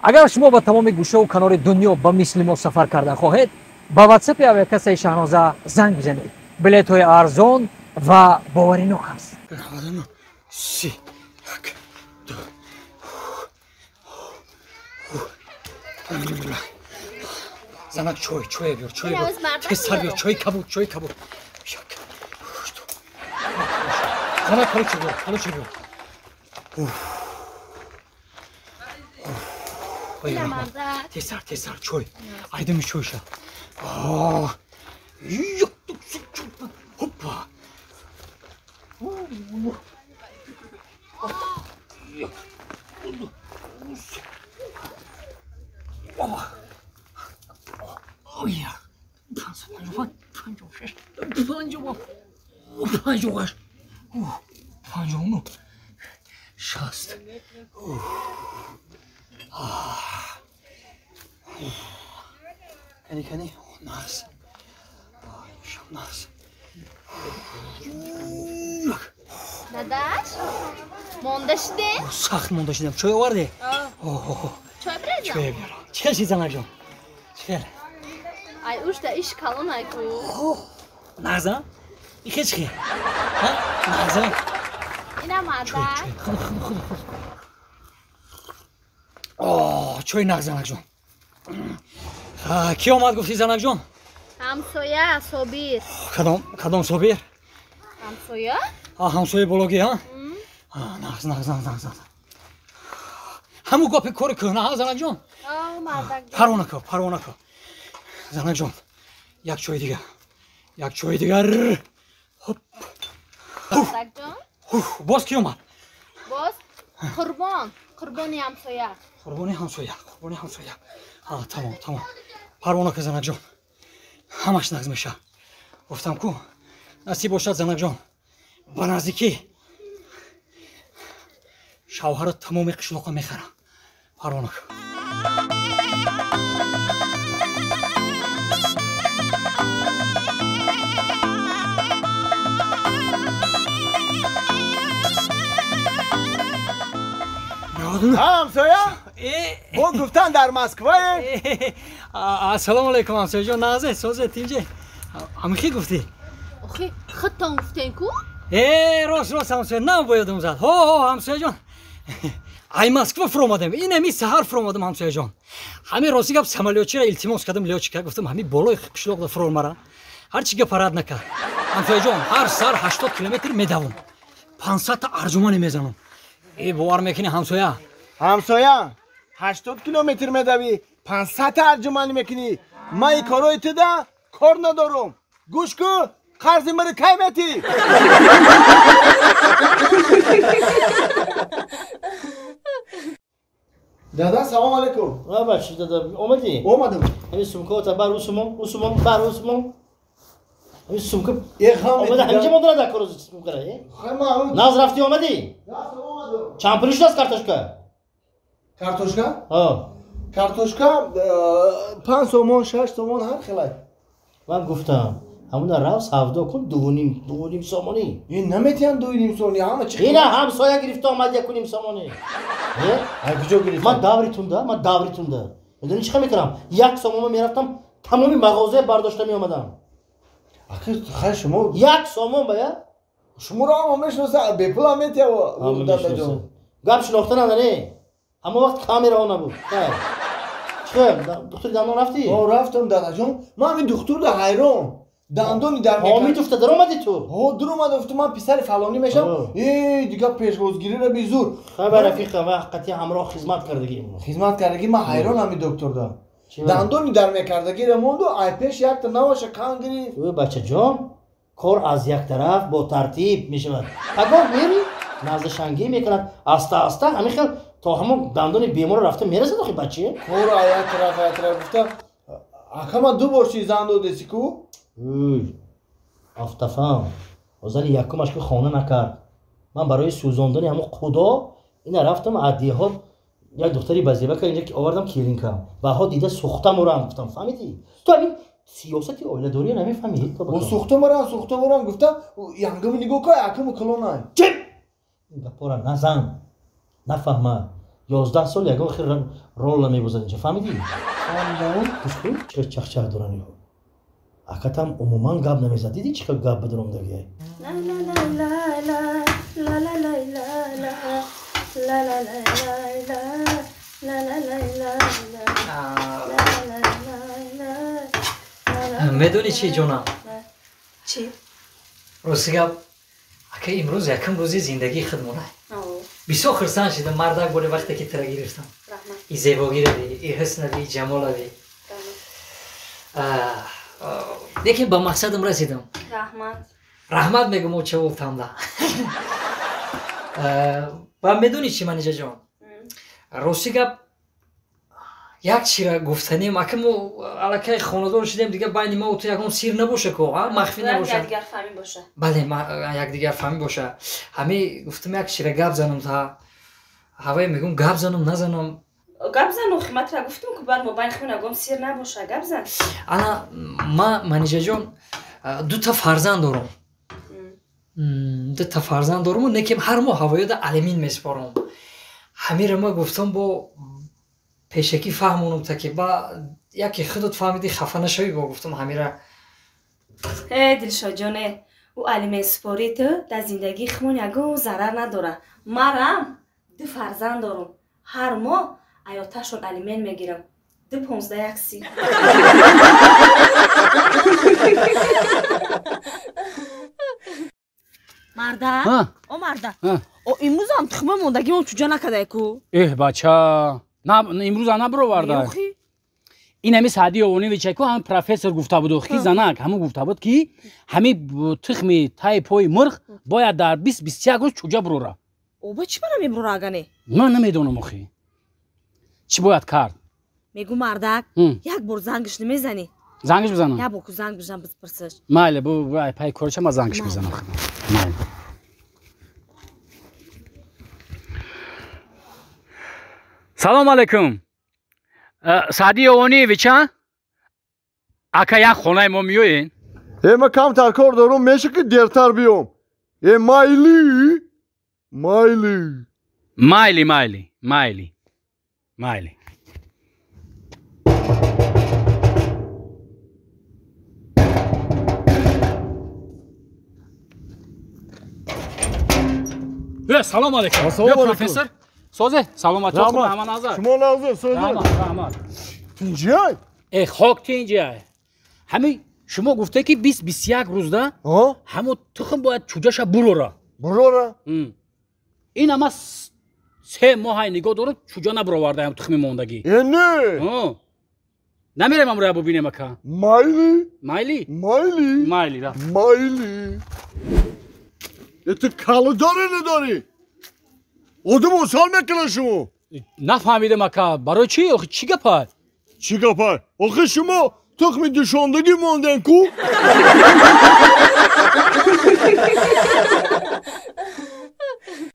اگر شما با تمام گوشه و کنار دنیا با مثل ما سفر کرده خواهید با واتساپ اپلیکیشن شاهنامه زنگ بزنید. بلیط های ارزان و باوری نوک است. زنک چوی بیار تسر بیار چوی کبود زنک حالا چوی بیار تسر چوی ایده می چوی شد هوپا اویا پنجم شست کنی ناز داداش مونده شدی؟ سخت مونده شدم چای آوردی؟ چای برزم؟ چه چیز زنک جان؟ چه؟ ای اوشتا ایش کلون های کو نغزم؟ این چیه؟ نغزم؟ اینم مادر چای نغز زنک جان کی آمد گفتی زنک جان؟ همسایه صابیر کدام صابیر؟ همسایه؟ همسایه بلوگی ها؟ نغز همون گاپی کاری کنه ها زنک جان؟ پروانه کو زنک جان یک چای دیگر زنک جان؟ باز کی اومد؟ باز قربانی همسایه قربانی همسایه تمام پروانه که زنک جان همش نغز میشه گفتم کو نصیب باشد زنک جان با نزدیکی شوهر تمام قشلاقا میخره پروانه همسایه با گفتن در مسکوه السلام علیکم همسایه جان نازه سوزه تینجه همخی گفتی آخه خودتان گفتین کو راست همسایه نبایدم زد همسایه جان ای مسکوه فرامادم این همی سهر فرامادم همسایه جان همین راستی گفت سمالیوچی را التماس کردم لیوچیکا گفتم همین بالای قشلاق دا فرار مرا هر چی گپ رد نکرد همسایه جان هر سر 80 کیلومتر میدوم 500 تا ارجمانی میزنم باور میکنی همسایه 80 کیلومتر میدوی 500 ارجمانی میکنی من این کارو ده کار ندارم گوش کن قرض مرا کی میتی دادا سلام علیکم بچه دادا اومدم همین سمکه تا بر اوسمون همین سمکه اومده همینجا مونده در کار سمکه ناز رفتی اومدی چند پولیش دست کارتوشکا 5 تومان 6 تومان هر خلای من گفتم همون رفت هفته کن دوونیم سامانی این نمیتین دوونیم سامانی همه چی اینه همسایه گرفته آمد 1.5 سامانی کجا گرفته من داوریتون ده میدونی چیکار میکردم 1 سامان میرفتم تمامی مغازه برداشته میومدم خیر شما 1 سامان باید شما رو هم میشناسه به پول هم میتیه و دادا جان گپ شناخته نداره اما وقت کامیرا نبود چه دکتر دندان رفتی رفتم دادا جان من همین دکتر ده حیران دندانی در حامد افته در اومدی تو در اومد من پسر فلانی میشم دیگه پیشگوزگیری رو بی زور خبر رفیق وقتی همراه خدمت کردگی من حیران همین دکتر ده دندانی در میکردگی رو موند و ای پیش یک تا نواشه کان گرفت بچه جان کار از یک طرف با ترتیب میشود اگر میری نزد شنگی میکند آسته همین خیلی تا همون دندان بیمار رفته میرسه داخل بچه کار یک طرف گفته اکما 2 بار چیز اندو دیسی کو افتفام وزن یکمش که خانه نکرد من برای سوزاندن همون خدا این رفتم عدیه ها یک دختری بزیبه که اینجا که آوردم کلینیکا و ها دیده سوختم رو هم گفتم فهمیدی تو همین سیاستی اوله داری نمیفهمی با سوختم رو گفتم ینگم نگاه که یکم کلونای چی این گپارا نزن نفهمه 11 سال یگان خیر رول میبازن اینجا فهمیدی؟ گوش کن چه چخچه دارن یهو اکاتم عموما گاب نمیزد دیدی چقدر گاب بدونم دیگه لا لا لا لا لا لا لا لا لا لا لا لا میدونی چی جونم؟ چی؟ روزگاب اگه امروز یکم روزی زندگی خودمونه بسیار خرسان شدم مردک بوده وقتی که ترا گرفتم این زیبایی رو بی این حسن بی جمال رو بی لیکن با مقصدم رسیدم رحمت میگم او چه گفتم ده و میدونی چی منیجا جان روزگاب یک چی را گفتنیم اگه ما علاقه خاندار شدیم دیگه بین ما و تو یکم سیر نباشه که مخفی نباشه یک دیگر فهمی باشه بله یک دیگر فهمی باشه همه گفتم یک چی را گپ زنم تا هوای میگم گپ زنم نزنم گپ زن و خدمت را گفتم که بعد ما بین خود نگم سیر نباشه گپ زن انا ما منیجا جان دو تا فرزند دارم دو تا فرزند دارم و نکیم هر ماه هوایی دا علمین میسپارم همه را ما گفتم با پیشکی فهمونم تا که با یکی خودت فهمیدی خفه نشوی با گفتم همه را دلشاد جانه او علم سپاری تو در زندگی خمون یگو ضرر نداره مرم دو فرزند دارم هر ماه ایاتشون علمین میگیرم 2.15 130 مرده او مرده او امروز هم تخمه موندگی ما چجا نکده کو بچه نه امروز هم نبرو ورده این همی سعدی اوانی ویچه که هم پروفسور گفته بود خی زنک همون گفته بود که همی تخمی تای پای مرغ باید در 20-21 روز چجا برو را او با چی برم امرو را اگنه من نمیدونم اخی چی باید کرد میگو مردک یک بار زنگش نمیزنی زنگش بزنم یا بکو زنگ بزن بسپرسش ماله بو پای کارچه ما زنگش بزنم ماله سلام علیکم سعدی اوانی ویچه اکا یک خونه ما میوین من کمتر کار دارم میشه که دیرتر بیام مایلی سلام علیکم بیا پروفسور سازه سلامت خوب همه نظر شما نظر سازه رحمت اینجای خاک اینجای همه شما گفته که 20-21 روز ده همه تخم باید چوجهش برو را این همه 3 ماه نگاه داره چوجه نبرآورده هم تخمی موندگی نه نمیرم امروز ببینم اکا مایلی را تو کالو داره نداری آدم اصال میکنه شما نفهمیدم اکا برای چی؟ چی گپای؟ آخه شما تخمی دوشاندگی ماندن کو